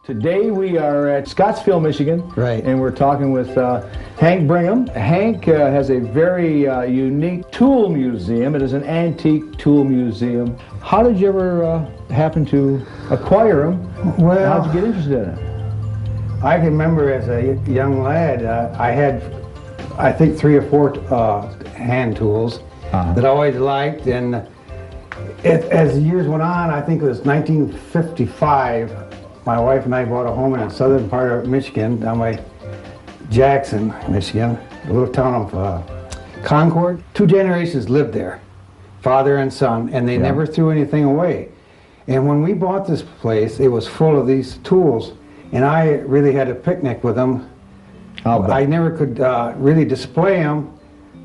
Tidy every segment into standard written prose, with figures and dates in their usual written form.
Today we are at Scottsville, Michigan, right, and we're talking with Hank Bringham. Hank has a very unique tool museum. It is an antique tool museum. How did you ever happen to acquire them? Well, how did you get interested in it? I can remember as a young lad, I had, I think, 3 or 4 hand tools that I always liked, and as the years went on, I think it was 1955, my wife and I bought a home in the southern part of Michigan, down by Jackson, Michigan, a little town of Concord. 2 generations lived there, father and son, and they never threw anything away. And when we bought this place, it was full of these tools, and I really had a picnic with them. I never could really display them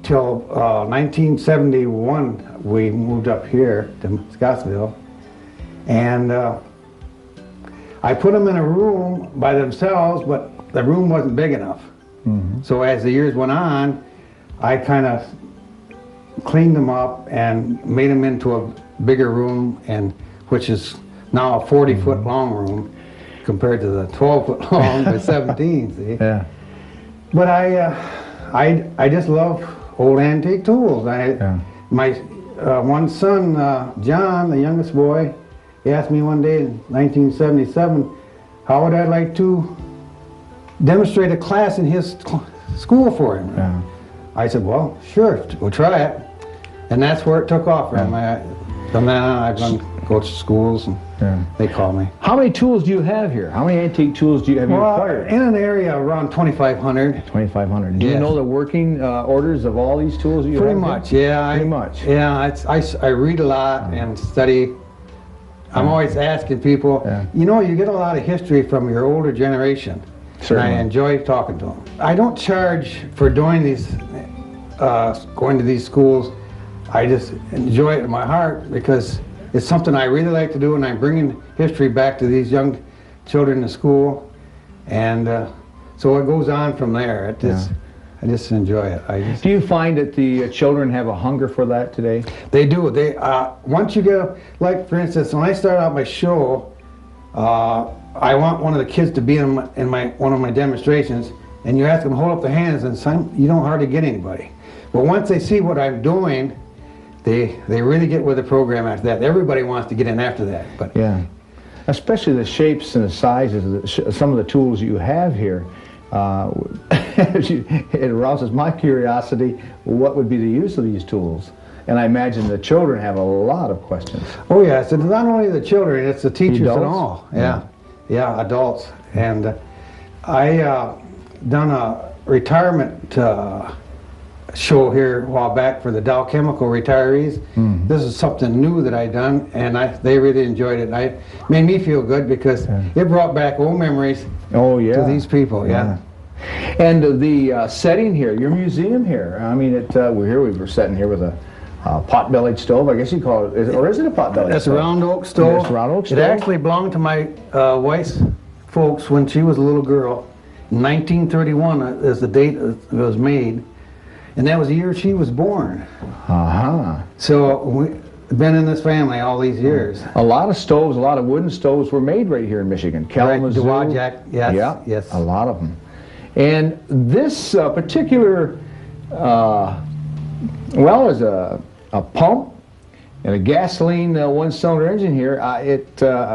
till 1971. We moved up here to Scottsville, and I put them in a room by themselves, but the room wasn't big enough. So as the years went on, I kind of cleaned them up and made them into a bigger room, and which is now a 40-foot long room compared to the 12-foot long by 17. See? Yeah. But I just love old antique tools. My one son, John, the youngest boy, he asked me one day in 1977, how would I like to demonstrate a class in his school for him? Yeah. I said, well, sure, we'll try it. And that's where it took off from. From then on, I've gone go to schools, and they call me. How many tools do you have here? How many antique tools do you have acquired? In an area around 2,500. 2,500. Do you know the working orders of all these tools you have? Pretty much, yeah. Pretty much. Yeah, I read a lot and study. I'm always asking people, you know, you get a lot of history from your older generation. Certainly. And I enjoy talking to them. I don't charge for doing these, going to these schools. I just enjoy it in my heart because it's something I really like to do, and I'm bringing history back to these young children in school, and so it goes on from there. I just enjoy it. Do you find that the children have a hunger for that today? They do. They once you get, like for instance, when I start out my show, I want one of the kids to be in one of my demonstrations, and you ask them to hold up their hands, and you don't hardly get anybody. But once they see what I'm doing, they really get with the program after that. Everybody wants to get in after that. But yeah, especially the shapes and the sizes of some of the tools you have here. It arouses my curiosity. What would be the use of these tools? And I imagine the children have a lot of questions. Oh yes, it's not only the children; it's the teachers and all. Yeah, adults. And I done a retirement show here a while back for the Dow Chemical retirees. This is something new that I done, and they really enjoyed it. It made me feel good because it brought back old memories to these people. And the setting here, your museum here, I mean, we were sitting here with a pot-bellied stove, I guess you call it, or is it a pot-bellied That's stove? That's a round oak stove. That's a round oak stove. It actually belonged to my wife's folks when she was a little girl. 1931 is the date it was made. And that was the year she was born. So we've been in this family all these years. A lot of stoves, a lot of wooden stoves were made right here in Michigan. Kalamazoo. Yes. A lot of them. And this particular, is a pump and a gasoline one-cylinder engine here.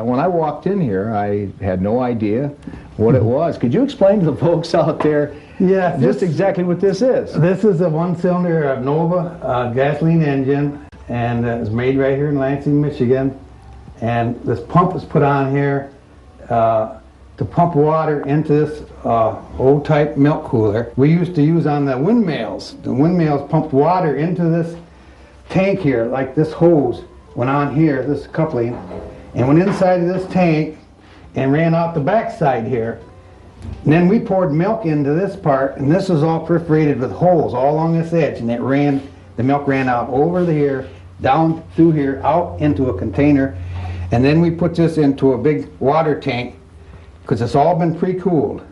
When I walked in here, I had no idea what it was. Could you explain to the folks out there just exactly what this is? This is a one-cylinder Nova gasoline engine, and it's made right here in Lansing, Michigan. And this pump is put on here to pump water into this old-type milk cooler we used to use on the windmills. The windmills pumped water into this tank here, like this hose went on here, this coupling, and went inside of this tank and ran out the backside here. And then we poured milk into this part, and this was all perforated with holes all along this edge, and the milk ran out over here, down through here, out into a container, and then we put this into a big water tank, because it's all been pre-cooled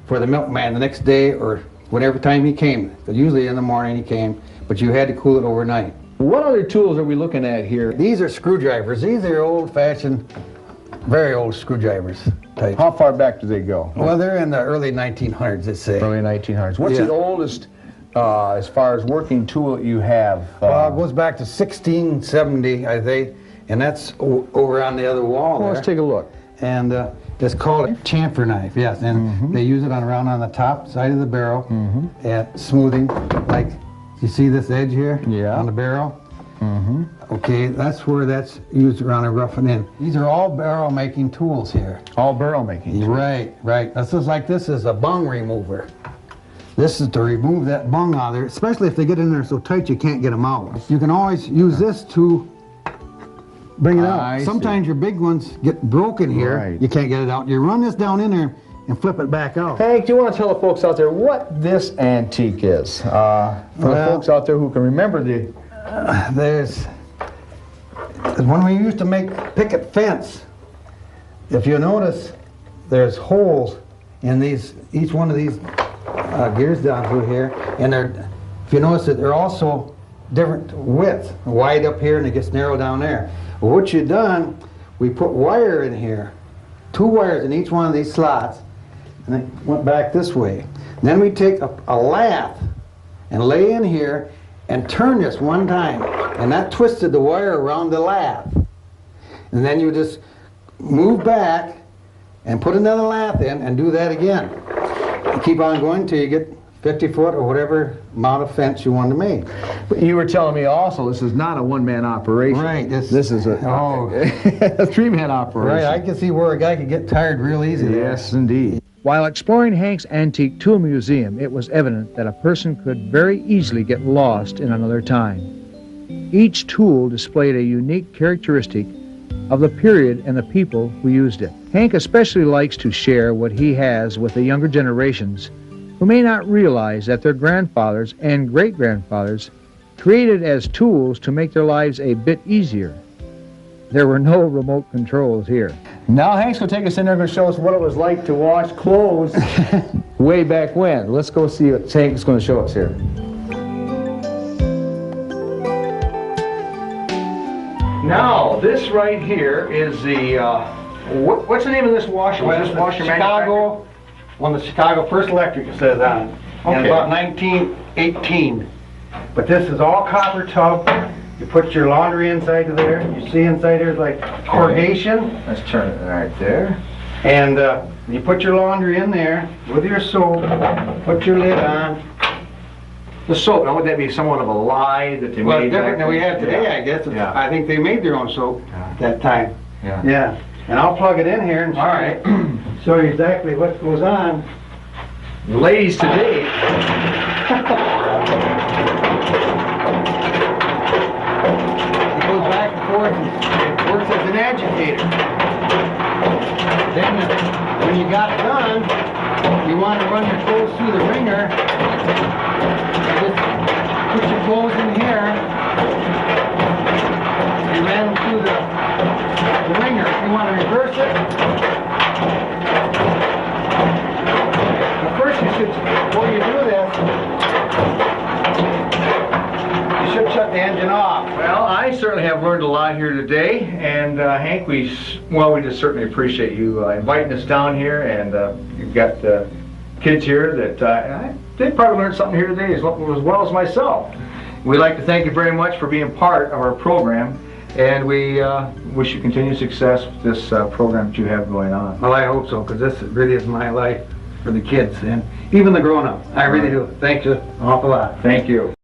for the milkman the next day or whatever time he came. Usually in the morning he came, but you had to cool it overnight. What other tools are we looking at here? These are screwdrivers. These are old-fashioned, very old screwdrivers. type. How far back do they go? Well, they're in the early 1900s, let's say. Early 1900s. What's the oldest, as far as working tool that you have? It goes back to 1670, I think, and that's over on the other wall there. Let's take a look. And it's called a chamfer knife, yes, and they use it around on the top side of the barrel at smoothing, like you see this edge here on the barrel? Okay, that's where that's used around and roughing in. These are all barrel making tools here. All barrel making tools. Right. This is a bung remover. This is to remove that bung out of there, especially if they get in there so tight you can't get them out. You can always use this to bring it out. Sometimes your big ones get broken here. You can't get it out. You run this down in there and flip it back out. Hank, do you want to tell the folks out there what this antique is? For the folks out there who can remember the... There's when we used to make picket fence. If you notice, there's holes in each one of these gears down through here, and if you notice that they're also different width, wide up here and it gets narrow down there. Well, what you've done, we put wire in here, 2 wires in each one of these slots, and it went back this way. Then we take a lath and lay in here and turn this one time, and that twisted the wire around the lath. And then you just move back and put another lath in and do that again. And keep on going until you get 50 foot or whatever amount of fence you want to make. But you were telling me also this is not a one-man operation. Right. This is a 3-man operation. Right, I can see where a guy could get tired real easy. Yes, indeed. While exploring Hank's antique tool museum, it was evident that a person could very easily get lost in another time. Each tool displayed a unique characteristic of the period and the people who used it. Hank especially likes to share what he has with the younger generations who may not realize that their grandfathers and great-grandfathers created as tools to make their lives a bit easier. There were no remote controls here. Now Hank's going to take us in there and going to show us what it was like to wash clothes way back when. Let's go see what Hank's going to show us here. Now, this right here is the, what's the name of this washer? Well, this washer Chicago, one of the Chicago First Electric, it says on it. In about 1918. But this is all copper tub. You put your laundry inside of there. You see inside there's like corrugation. Let's turn it right there. And you put your laundry in there with your soap. Put your lid on. The soap, now would that be somewhat of a lie that they Well, made? different than we have today, I guess. I think they made their own soap at that time. Yeah. And I'll plug it in here and show you exactly what goes on. Ladies today. It goes back and forth and it works as an agitator. Then when you got it done, you want to run your clothes through the wringer. Just put your clothes in here. You ran them through the wringer. If you want to reverse it, before you do this, you should shut the engine off. Well, I certainly have learned a lot here today, and Hank, we just certainly appreciate you inviting us down here, and you've got kids here that they probably learned something here today as well as myself. We'd like to thank you very much for being part of our program, and we wish you continued success with this program that you have going on. Well, I hope so, because this really is my life for the kids and even the grown-ups. I really do. Thank you an awful lot. Thank you.